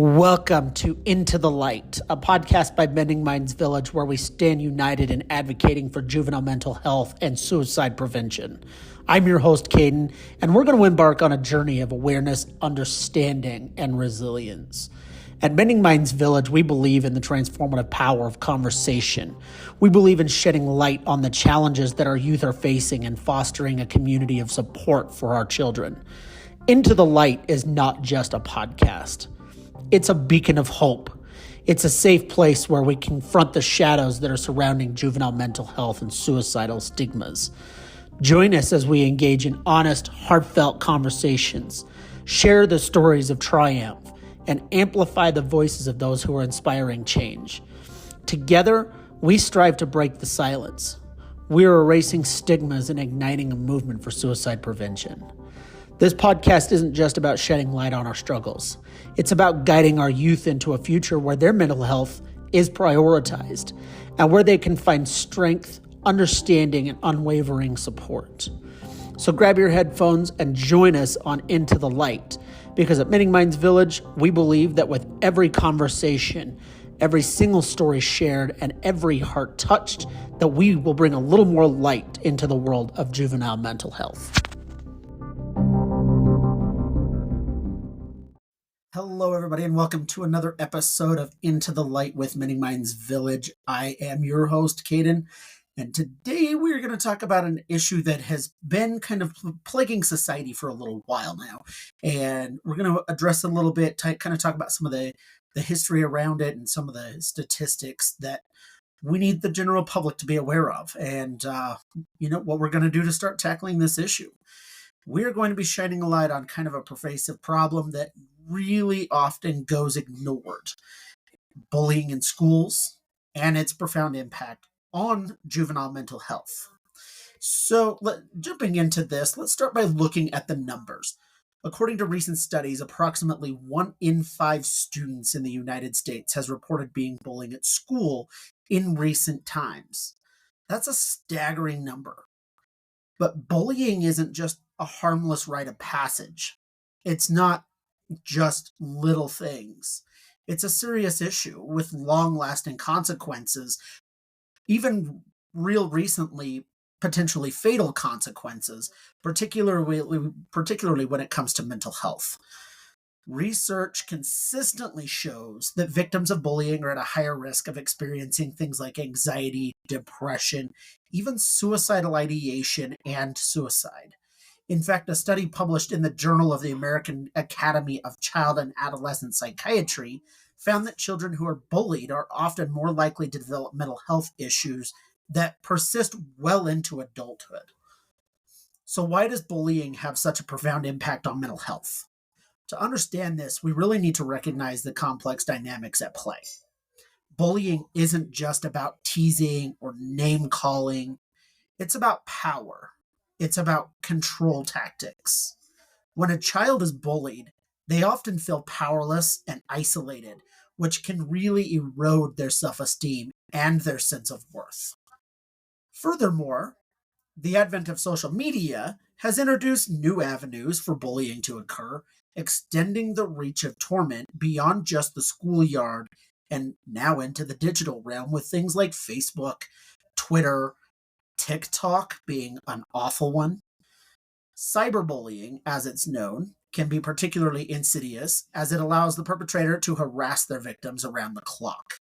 Welcome to Into the Light, a podcast by Bending Minds Village where we stand united in advocating for juvenile mental health and suicide prevention. I'm your host, Caden, and we're going to embark on a journey of awareness, understanding, and resilience. At Bending Minds Village, we believe in the transformative power of conversation. We believe in shedding light on the challenges that our youth are facing and fostering a community of support for our children. Into the Light is not just a podcast. It's a beacon of hope. It's a safe place where we confront the shadows that are surrounding juvenile mental health and suicidal stigmas. Join us as we engage in honest, heartfelt conversations, share the stories of triumph, and amplify the voices of those who are inspiring change. Together, we strive to break the silence. We are erasing stigmas and igniting a movement for suicide prevention. This podcast isn't just about shedding light on our struggles. It's about guiding our youth into a future where their mental health is prioritized and where they can find strength, understanding, and unwavering support. So grab your headphones and join us on Into the Light, because at Bending Minds Village, we believe that with every conversation, every single story shared, and every heart touched, that we will bring a little more light into the world of juvenile mental health. Hello, everybody, and welcome to another episode of Into the Light with Bending Minds Village. I am your host, Caden, and today we're going to talk about an issue that has been kind of plaguing society for a little while now, and we're going to address it a little bit, kind of talk about some of the history around it and some of the statistics that we need the general public to be aware of, and what we're going to do to start tackling this issue. We're going to be shining a light on kind of a pervasive problem that really often goes ignored: bullying in schools and its profound impact on juvenile mental health. So jumping into this, let's start by looking at the numbers. According to recent studies, approximately 1 in 5 students in the United States has reported being bullied at school in recent times. That's a staggering number. But bullying isn't just a harmless rite of passage. It's not just little things. It's a serious issue with long-lasting consequences, even real recently potentially fatal consequences, particularly when it comes to mental health. Research consistently shows that victims of bullying are at a higher risk of experiencing things like anxiety, depression, even suicidal ideation and suicide. In fact, a study published in the Journal of the American Academy of Child and Adolescent Psychiatry found that children who are bullied are often more likely to develop mental health issues that persist well into adulthood. So why does bullying have such a profound impact on mental health? To understand this, we really need to recognize the complex dynamics at play. Bullying isn't just about teasing or name-calling. It's about power. It's about control tactics. When a child is bullied, they often feel powerless and isolated, which can really erode their self-esteem and their sense of worth. Furthermore, the advent of social media has introduced new avenues for bullying to occur, extending the reach of torment beyond just the schoolyard and now into the digital realm with things like Facebook, Twitter, TikTok being an awful one. Cyberbullying, as it's known, can be particularly insidious as it allows the perpetrator to harass their victims around the clock.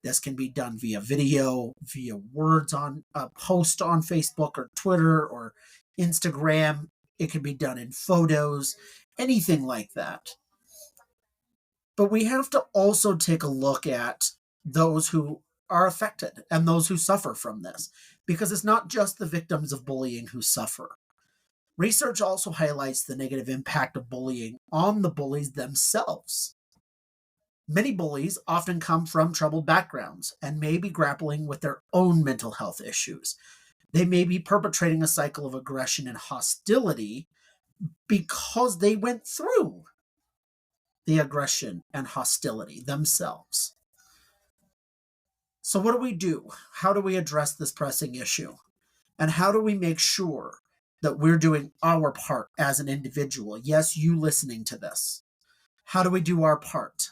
This can be done via video, via words on a post on Facebook or Twitter or Instagram. It can be done in photos, anything like that. But we have to also take a look at those who are affected and those who suffer from this, because it's not just the victims of bullying who suffer. Research also highlights the negative impact of bullying on the bullies themselves. Many bullies often come from troubled backgrounds and may be grappling with their own mental health issues. They may be perpetrating a cycle of aggression and hostility because they went through the aggression and hostility themselves. So what do we do? How do we address this pressing issue? And how do we make sure that we're doing our part as an individual? Yes, you listening to this. How do we do our part?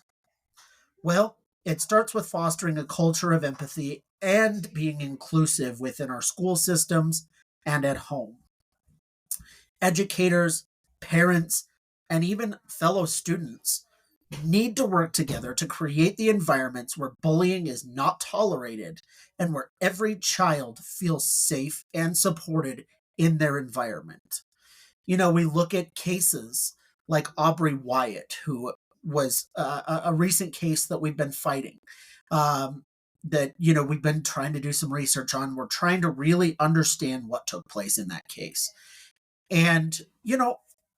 Well, it starts with fostering a culture of empathy and being inclusive within our school systems and at home. Educators, parents, and even fellow students need to work together to create the environments where bullying is not tolerated and where every child feels safe and supported in their environment. We look at cases like Aubrey Wyatt, who was a recent case that we've been fighting. That we've been trying to do some research on. We're trying to really understand what took place in that case. And,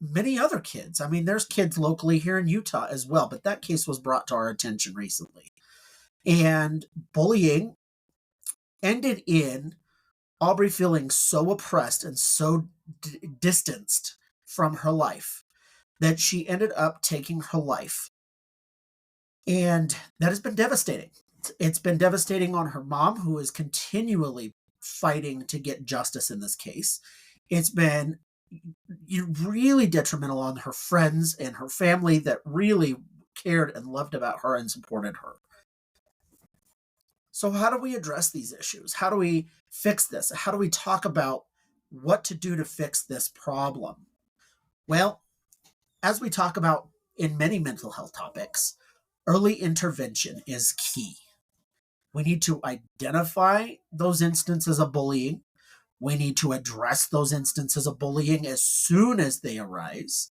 many other kids. I mean, there's kids locally here in Utah as well, but that case was brought to our attention recently. And bullying ended in Aubrey feeling so oppressed and so distanced from her life that she ended up taking her life. And that has been devastating. It's been devastating on her mom, who is continually fighting to get justice in this case. It's been really detrimental on her friends and her family that really cared and loved about her and supported her. So, how do we address these issues? How do we fix this? How do we talk about what to do to fix this problem? Well, as we talk about in many mental health topics, early intervention is key. We need to identify those instances of bullying. We need to address those instances of bullying as soon as they arise.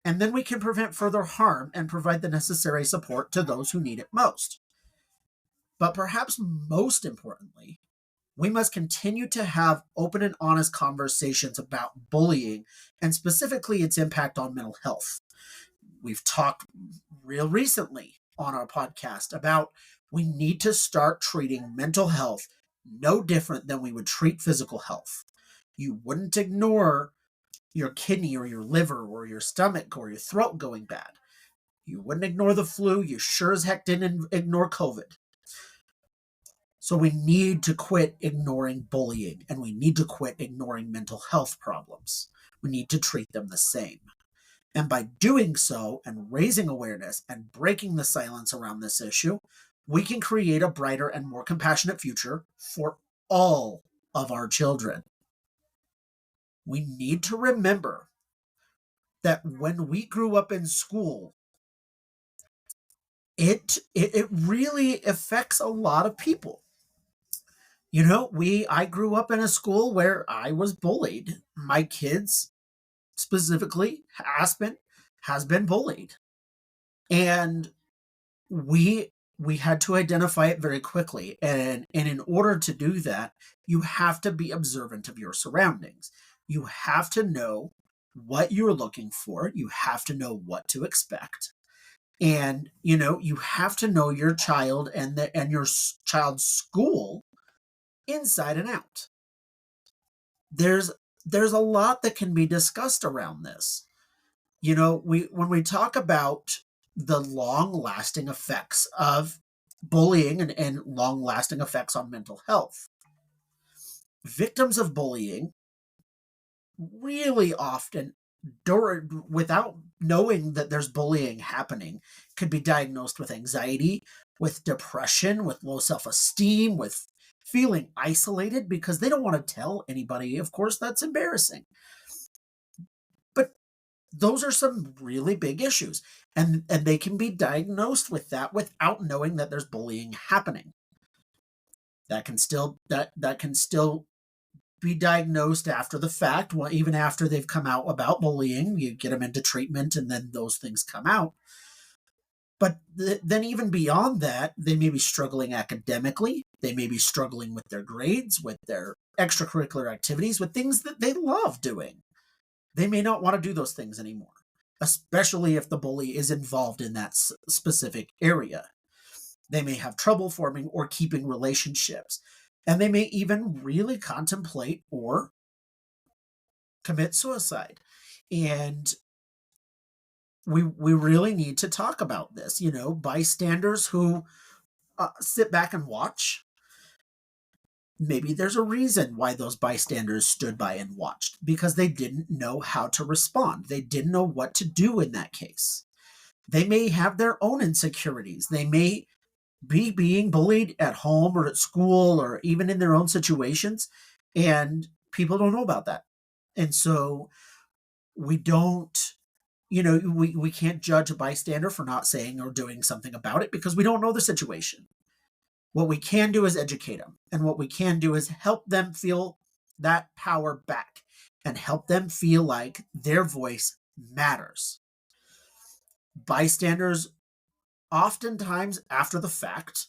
And then we can prevent further harm and provide the necessary support to those who need it most. But perhaps most importantly, we must continue to have open and honest conversations about bullying and specifically its impact on mental health. We've talked real recently on our podcast about we need to start treating mental health no different than we would treat physical health. You wouldn't ignore your kidney or your liver or your stomach or your throat going bad. You wouldn't ignore the flu. You sure as heck didn't ignore COVID. So we need to quit ignoring bullying and we need to quit ignoring mental health problems. We need to treat them the same. And by doing so and raising awareness and breaking the silence around this issue, we can create a brighter and more compassionate future for all of our children. We need to remember that when we grew up in school, it really affects a lot of people. I grew up in a school where I was bullied. My kids, specifically Aspen, has been bullied. And we had to identify it very quickly. And in order to do that, you have to be observant of your surroundings. You have to know what you're looking for. You have to know what to expect. And you have to know your child and your child's school inside and out. There's a lot that can be discussed around this. When we talk about the long-lasting effects of bullying and long-lasting effects on mental health, victims of bullying really often, without knowing that there's bullying happening, could be diagnosed with anxiety, with depression, with low self-esteem, with feeling isolated because they don't want to tell anybody. Of course, that's embarrassing. But those are some really big issues, and they can be diagnosed with that without knowing that there's bullying happening. That can still be diagnosed after the fact. Well, even after they've come out about bullying, you get them into treatment and then those things come out. But then even beyond that, they may be struggling academically. They may be struggling with their grades, with their extracurricular activities, with things that they love doing. They may not want to do those things anymore, especially if the bully is involved in that specific area. They may have trouble forming or keeping relationships, and they may even really contemplate or commit suicide. And we really need to talk about this. Bystanders who sit back and watch. Maybe there's a reason why those bystanders stood by and watched, because they didn't know how to respond. They didn't know what to do in that case. They may have their own insecurities. They may be being bullied at home or at school or even in their own situations, and people don't know about that. And so we don't, we can't judge a bystander for not saying or doing something about it because we don't know the situation. What we can do is educate them, and what we can do is help them feel that power back and help them feel like their voice matters. Bystanders, oftentimes after the fact,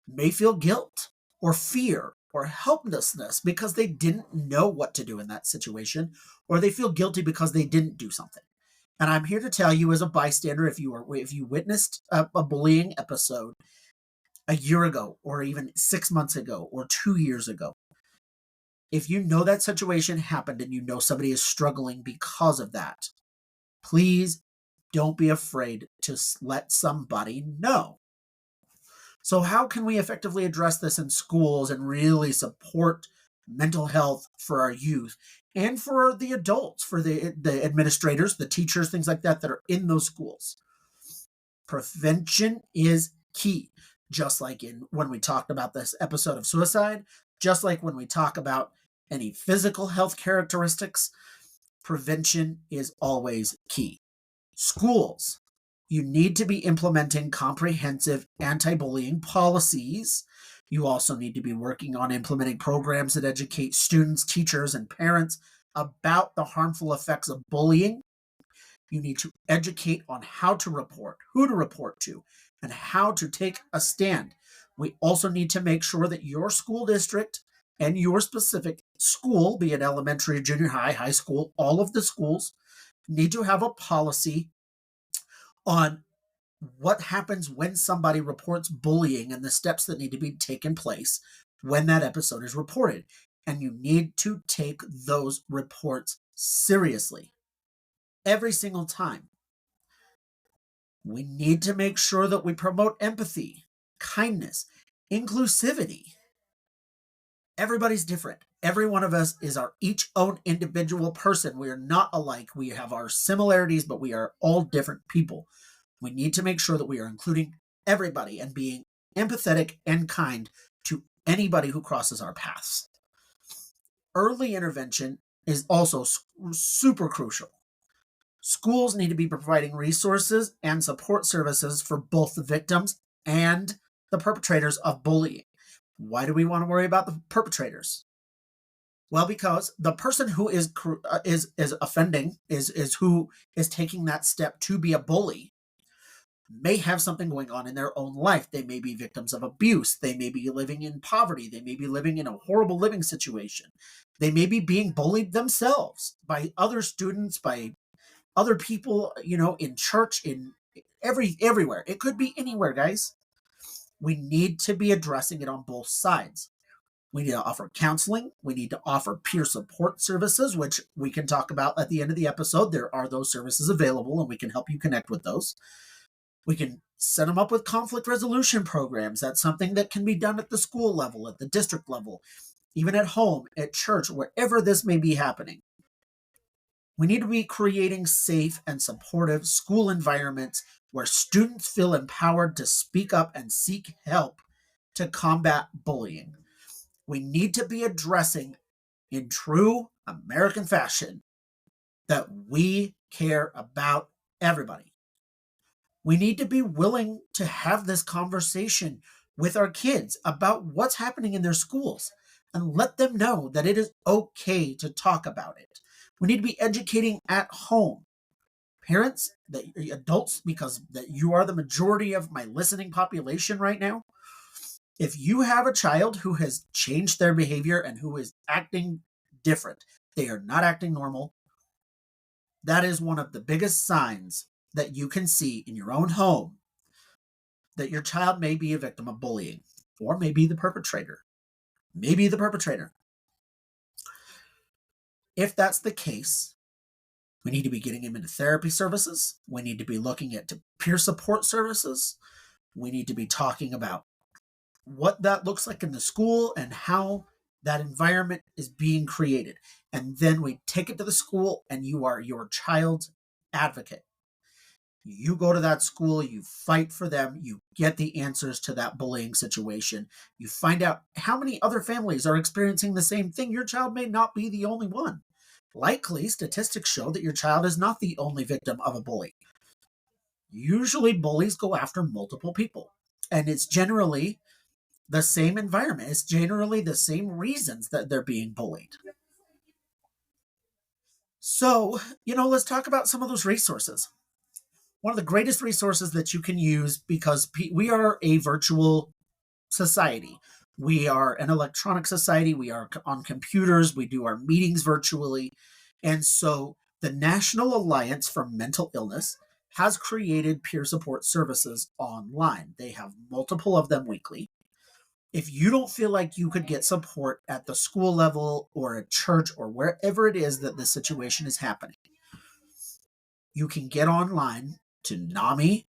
may feel guilt or fear or helplessness because they didn't know what to do in that situation, or they feel guilty because they didn't do something. And I'm here to tell you, as a bystander, if you witnessed a bullying episode a year ago, or even 6 months ago, or 2 years ago, if you know that situation happened and you know somebody is struggling because of that, please don't be afraid to let somebody know. So, how can we effectively address this in schools and really support mental health for our youth and for the adults, for the administrators, the teachers, things like that that are in those schools? Prevention is key. Just like when we talked about this episode of suicide, just like when we talk about any physical health characteristics, prevention is always key. Schools, you need to be implementing comprehensive anti-bullying policies. You also need to be working on implementing programs that educate students, teachers, and parents about the harmful effects of bullying. You need to educate on how to report, who to report to, and how to take a stand. We also need to make sure that your school district and your specific school, be it elementary, junior high, high school, all of the schools need to have a policy on what happens when somebody reports bullying and the steps that need to be taken place when that episode is reported. And you need to take those reports seriously every single time. We need to make sure that we promote empathy, kindness, inclusivity. Everybody's different. Every one of us is our each own individual person. We are not alike. We have our similarities, but we are all different people. We need to make sure that we are including everybody and being empathetic and kind to anybody who crosses our paths. Early intervention is also super crucial. Schools need to be providing resources and support services for both the victims and the perpetrators of bullying. Why do we want to worry about the perpetrators? Well, because the person who is offending, is who is taking that step to be a bully, may have something going on in their own life. They may be victims of abuse. They may be living in poverty. They may be living in a horrible living situation. They may be being bullied themselves by other students, by other people, in church, in everywhere. It could be anywhere, guys. We need to be addressing it on both sides. We need to offer counseling. We need to offer peer support services, which we can talk about at the end of the episode. There are those services available, and we can help you connect with those. We can set them up with conflict resolution programs. That's something that can be done at the school level, at the district level, even at home, at church, wherever this may be happening. We need to be creating safe and supportive school environments where students feel empowered to speak up and seek help to combat bullying. We need to be addressing, in true American fashion, that we care about everybody. We need to be willing to have this conversation with our kids about what's happening in their schools and let them know that it is okay to talk about it. We need to be educating at home. Parents, adults, because that you are the majority of my listening population right now. If you have a child who has changed their behavior and who is acting different, they are not acting normal, that is one of the biggest signs that you can see in your own home that your child may be a victim of bullying, or may be the perpetrator. Maybe the perpetrator. If that's the case, we need to be getting him into therapy services. We need to be looking at peer support services. We need to be talking about what that looks like in the school and how that environment is being created. And then we take it to the school, and you are your child's advocate. You go to that school, you fight for them, you get the answers to that bullying situation. You find out how many other families are experiencing the same thing. Your child may not be the only one. Likely, statistics show that your child is not the only victim of a bully. Usually, bullies go after multiple people, and it's generally the same environment. It's generally the same reasons that they're being bullied. So, let's talk about some of those resources. One of the greatest resources that you can use, because we are a virtual society. We are an electronic society. We are on computers. We do our meetings virtually. And so the National Alliance for Mental Illness has created peer support services online. They have multiple of them weekly. If you don't feel like you could get support at the school level or at church or wherever it is that the situation is happening, you can get online to NAMI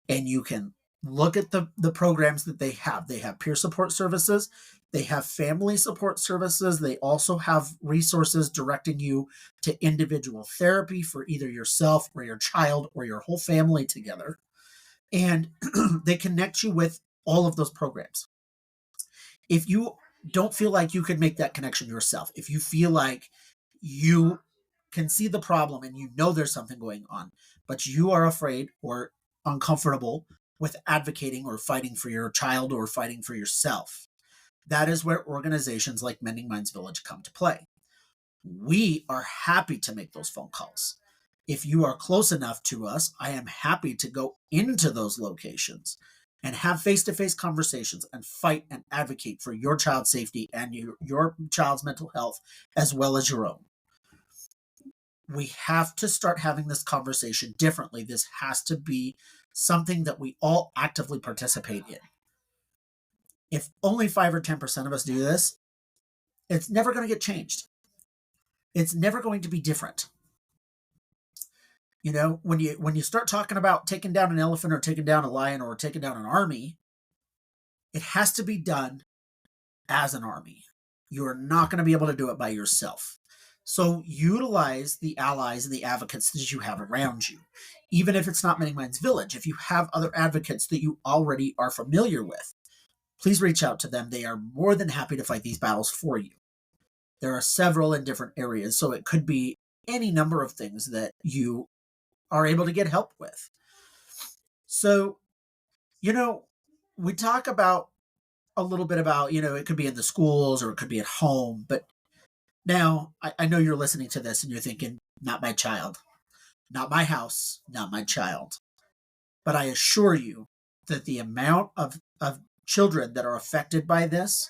and you can look at the programs that they have. They have peer support services. They have family support services. They also have resources directing you to individual therapy for either yourself or your child or your whole family together. And they connect you with all of those programs. If you don't feel like you could make that connection yourself, if you feel like you can see the problem and you know there's something going on, but you are afraid or uncomfortable with advocating or fighting for your child or fighting for yourself, that is where organizations like Mending Minds Village come to play. We are happy to make those phone calls. If you are close enough to us, I am happy to go into those locations and have face-to-face conversations and fight and advocate for your child's safety and your child's mental health as well as your own. We have to start having this conversation differently. This has to be something that we all actively participate in. If only 5 or 10% of us do this, it's never going to get changed. It's never going to be different. When you start talking about taking down an elephant or taking down a lion or taking down an army, it has to be done as an army. You are not going to be able to do it by yourself. So utilize the allies and the advocates that you have around you. Even if it's not Mending Minds Village, if you have other advocates that you already are familiar with, please reach out to them. They are more than happy to fight these battles for you. There are several in different areas, so it could be any number of things that you are able to get help with. So, we talk about a little bit about, it could be in the schools or it could be at home, but now I know you're listening to this and you're thinking, not my child, not my house, not my child. But I assure you that the amount of children that are affected by this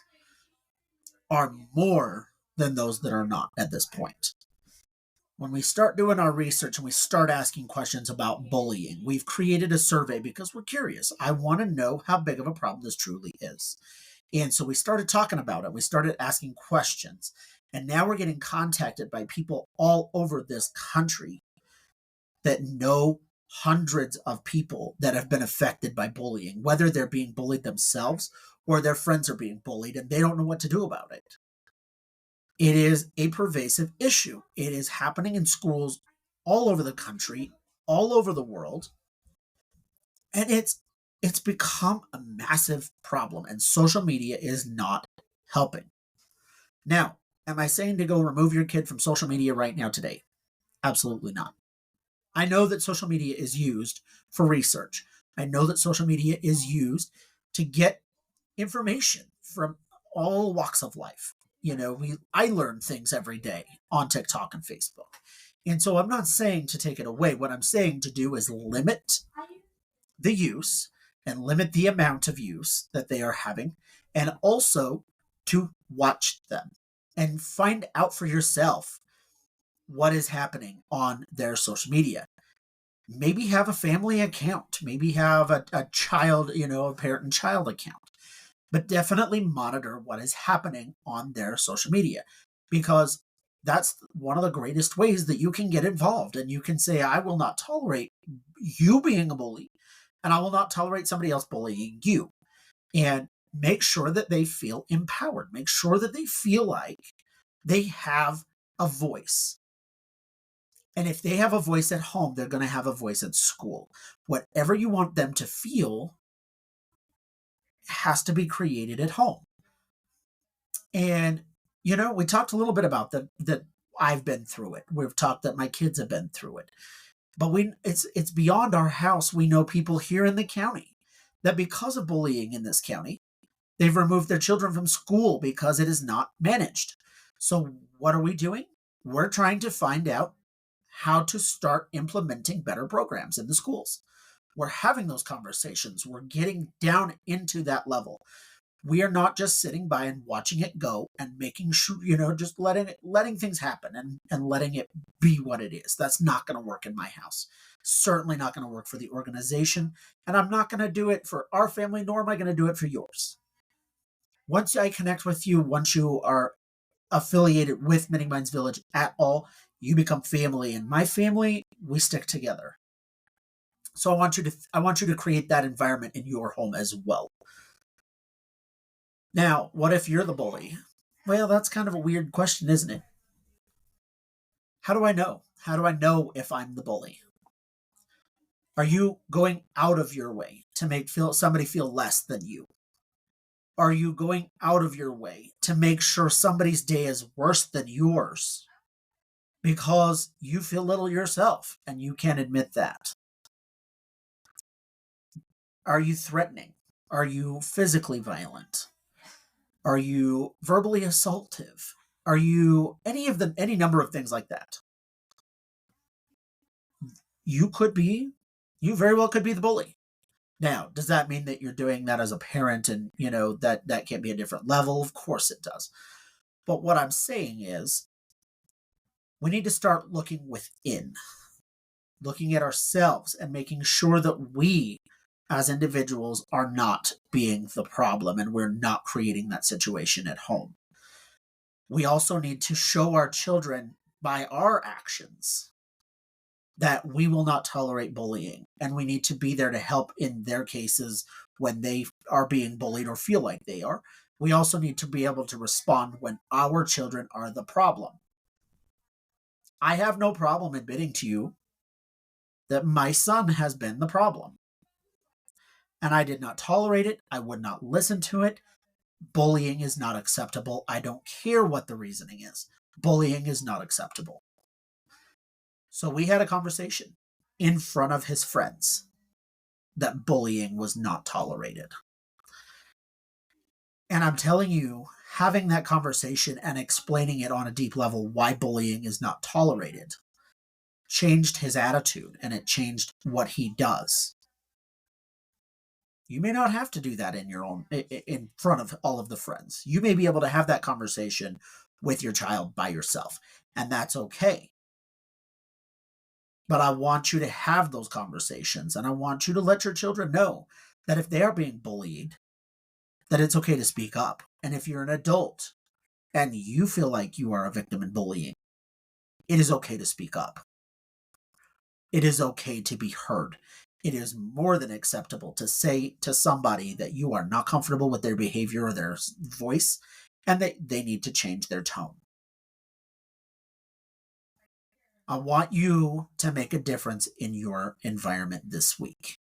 are more than those that are not at this point. When we start doing our research and we start asking questions about bullying, we've created a survey because we're curious. I want to know how big of a problem this truly is. And so we started talking about it. We started asking questions. And now we're getting contacted by people all over this country that know hundreds of people that have been affected by bullying, whether they're being bullied themselves or their friends are being bullied and they don't know what to do about it. It is a pervasive issue. It is happening in schools all over the country, all over the world. And it's become a massive problem, and social media is not helping. Now, am I saying to go remove your kid from social media right now today? Absolutely not. I know that social media is used for research. I know that social media is used to get information from all walks of life. I learn things every day on TikTok and Facebook. And so I'm not saying to take it away. What I'm saying to do is limit the use and limit the amount of use that they are having, and also to watch them and find out for yourself what is happening on their social media. Maybe have a family account, maybe have a child, a parent and child account, but definitely monitor what is happening on their social media, because that's one of the greatest ways that you can get involved. And you can say, I will not tolerate you being a bully, and I will not tolerate somebody else bullying you. And make sure that they feel empowered. Make sure that they feel like they have a voice. And if they have a voice at home, they're going to have a voice at school. Whatever you want them to feel has to be created at home. And, we talked a little bit about that I've been through it. We've talked that my kids have been through it. But it's beyond our house. We know people here in the county that because of bullying in this county, they've removed their children from school because it is not managed. So what are we doing? We're trying to find out how to start implementing better programs in the schools. We're having those conversations. We're getting down into that level. We are not just sitting by and watching it go and making sure, just letting things happen and letting it be what it is. That's not going to work in my house. Certainly not going to work for the organization. And I'm not going to do it for our family, nor am I going to do it for yours. Once I connect with you, once you are affiliated with Many Minds Village at all, you become family. And my family, we stick together. So I want you to create that environment in your home as well. Now, what if you're the bully? Well, that's kind of a weird question, isn't it? How do I know? How do I know if I'm the bully? Are you going out of your way to make somebody feel less than you? Are you going out of your way to make sure somebody's day is worse than yours because you feel little yourself and you can't admit that? Are you threatening? Are you physically violent? Are you verbally assaultive? Are you any number of things like that? You very well could be the bully. Now, does that mean that you're doing that as a parent and, that can't be a different level? Of course it does. But what I'm saying is we need to start looking within, looking at ourselves and making sure that we as individuals are not being the problem and we're not creating that situation at home. We also need to show our children by our actions that we will not tolerate bullying, and we need to be there to help in their cases when they are being bullied or feel like they are. We also need to be able to respond when our children are the problem. I have no problem admitting to you that my son has been the problem. And I did not tolerate it. I would not listen to it. Bullying is not acceptable. I don't care what the reasoning is. Bullying is not acceptable. So we had a conversation in front of his friends that bullying was not tolerated. And I'm telling you, having that conversation and explaining it on a deep level why bullying is not tolerated changed his attitude and it changed what he does. You may not have to do that in front of all of the friends. You may be able to have that conversation with your child by yourself, and that's okay. But I want you to have those conversations, and I want you to let your children know that if they are being bullied, that it's okay to speak up. And if you're an adult and you feel like you are a victim in bullying, it is okay to speak up. It is okay to be heard. It is more than acceptable to say to somebody that you are not comfortable with their behavior or their voice, and that they need to change their tone. I want you to make a difference in your environment this week.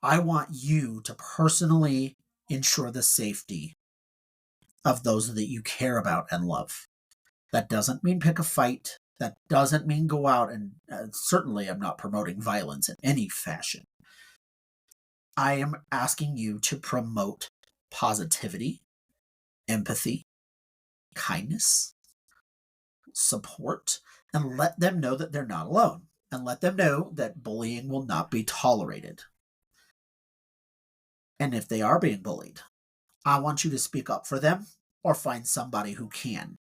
I want you to personally ensure the safety of those that you care about and love. That doesn't mean pick a fight. That doesn't mean go out and certainly I'm not promoting violence in any fashion. I am asking you to promote positivity, empathy, kindness, support, and let them know that they're not alone, and let them know that bullying will not be tolerated. And if they are being bullied, I want you to speak up for them or find somebody who can.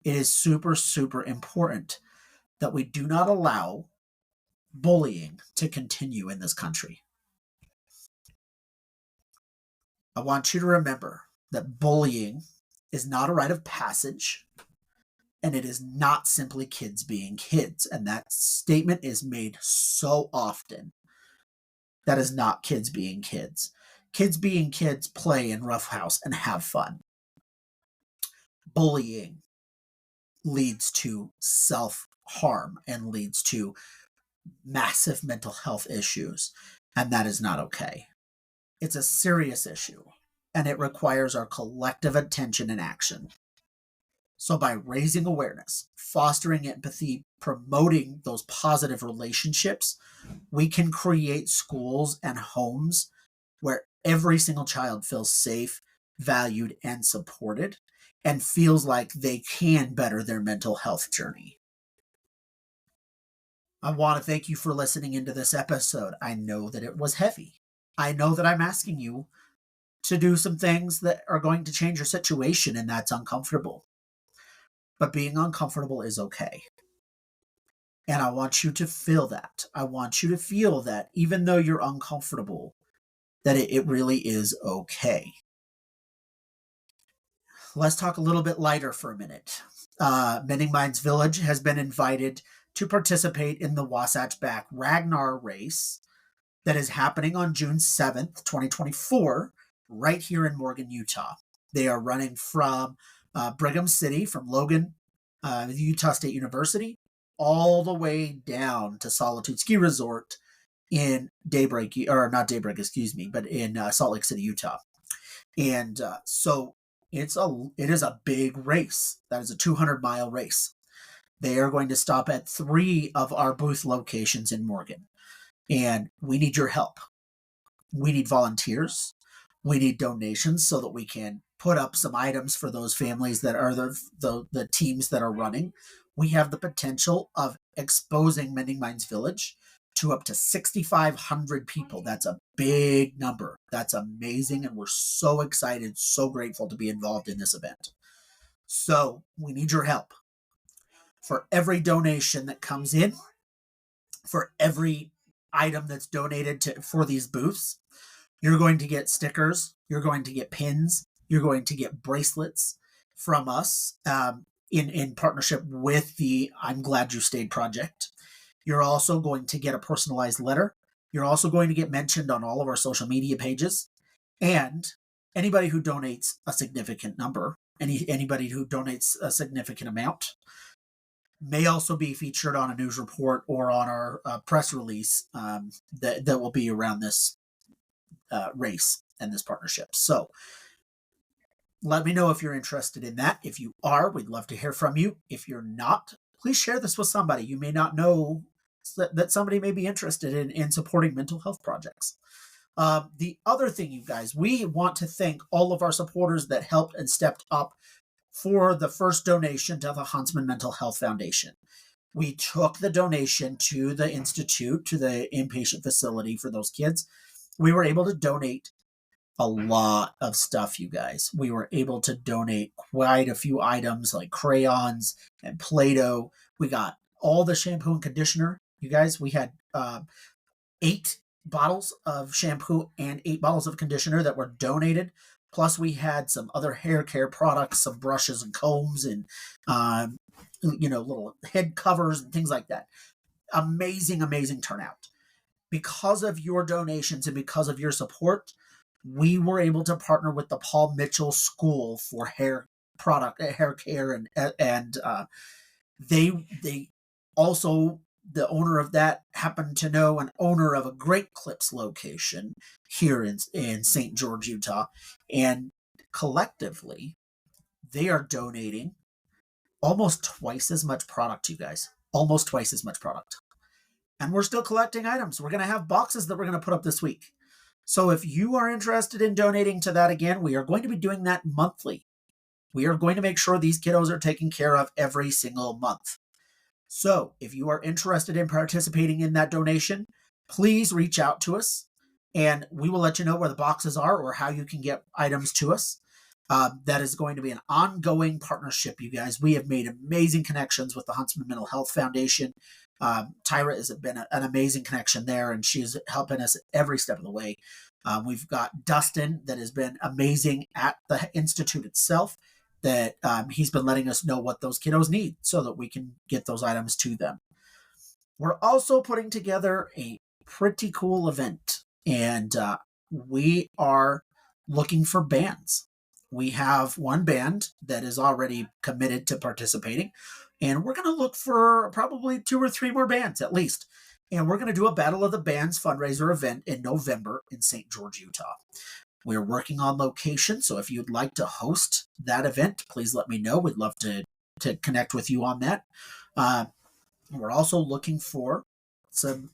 It is super, super important that we do not allow bullying to continue in this country. I want you to remember that bullying is not a rite of passage, and it is not simply kids being kids. And that statement is made so often. That is not kids being kids. Kids being kids play in roughhouse and have fun. Bullying leads to harm and leads to massive mental health issues. And that is not okay. It's a serious issue, and it requires our collective attention and action. So, by raising awareness, fostering empathy, promoting those positive relationships, we can create schools and homes where every single child feels safe, valued, and supported, and feels like they can better their mental health journey. I want to thank you for listening into this episode. I know that it was heavy. I know that I'm asking you to do some things that are going to change your situation, and that's uncomfortable. But being uncomfortable is okay. And I want you to feel that. I want you to feel that even though you're uncomfortable, that it really is okay. Let's talk a little bit lighter for a minute. Mending Minds Village has been invited to participate in the Wasatch Back Ragnar race that is happening on June 7th, 2024, right here in Morgan, Utah. They are running from Brigham City, from Logan, Utah State University, all the way down to Solitude Ski Resort in but in Salt Lake City, Utah. And so it is a big race. That is a 200-mile race. They are going to stop at 3 of our booth locations in Morgan. And we need your help. We need volunteers. We need donations so that we can put up some items for those families that are the teams that are running. We have the potential of exposing Mending Minds Village to up to 6,500 people. That's a big number. That's amazing. And we're so excited, so grateful to be involved in this event. So we need your help. For every donation that comes in, for every item that's donated for these booths, you're going to get stickers, you're going to get pins, you're going to get bracelets from us in partnership with the I'm Glad You Stayed project. You're also going to get a personalized letter. You're also going to get mentioned on all of our social media pages. And anybody who donates a significant number, anybody who donates a significant amount, may also be featured on a news report or on our press release that will be around this race and this partnership. So let me know if you're interested in that. If you are, we'd love to hear from you. If you're not, please share this with somebody. You may not know that somebody may be interested in supporting mental health projects. The other thing, you guys, we want to thank all of our supporters that helped and stepped up for the first donation to the Huntsman Mental Health Foundation. We took the donation to the institute, to the inpatient facility for those kids. We were able to donate a lot of stuff, you guys. We were able to donate quite a few items like crayons and Play-Doh. We got all the shampoo and conditioner. You guys, we had 8 bottles of shampoo and 8 bottles of conditioner that were donated. Plus, we had some other hair care products, some brushes and combs and, little head covers and things like that. Amazing, amazing turnout. Because of your donations and because of your support, we were able to partner with the Paul Mitchell School for hair care, and they also, the owner of that happened to know an owner of a Great Clips location here in St. George, Utah, and collectively they are donating almost twice as much product, you guys. Almost twice as much product. And we're still collecting items. We're going to have boxes that we're going to put up this week. So if you are interested in donating to that, again, we are going to be doing that monthly. We are going to make sure these kiddos are taken care of every single month. So if you are interested in participating in that donation, please reach out to us and we will let you know where the boxes are or how you can get items to us. That is going to be an ongoing partnership, you guys. We have made amazing connections with the Huntsman Mental Health Foundation. Tyra has been an amazing connection there, and she's helping us every step of the way. We've got Dustin that has been amazing at the Institute itself, that he's been letting us know what those kiddos need so that we can get those items to them. We're also putting together a pretty cool event, and we are looking for bands. We have one band that is already committed to participating. And we're going to look for probably 2 or 3 more bands at least. And we're going to do a Battle of the Bands fundraiser event in November in St. George, Utah. We're working on location, so if you'd like to host that event, please let me know. We'd love to connect with you on that. We're also looking for some,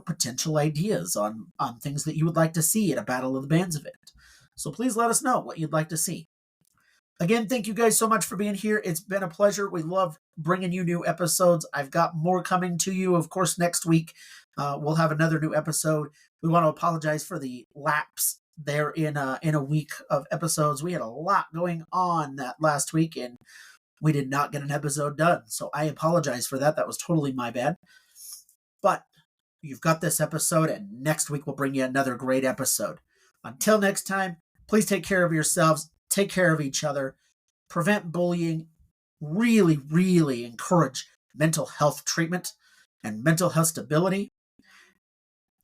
potential ideas on things that you would like to see at a Battle of the Bands event. So please let us know what you'd like to see. Again, thank you guys so much for being here. It's been a pleasure. We love bringing you new episodes. I've got more coming to you. Of course, next week we'll have another new episode. We want to apologize for the lapse there in a week of episodes. We had a lot going on that last week, and we did not get an episode done. So I apologize for that. That was totally my bad. But you've got this episode, and next week we'll bring you another great episode. Until next time, please take care of yourselves. Take care of each other. Prevent bullying. Really, really encourage mental health treatment and mental health stability.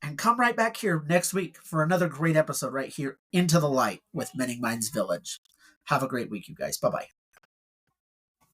And come right back here next week for another great episode right here, Into the Light with Many Minds Village. Have a great week, you guys. Bye-bye.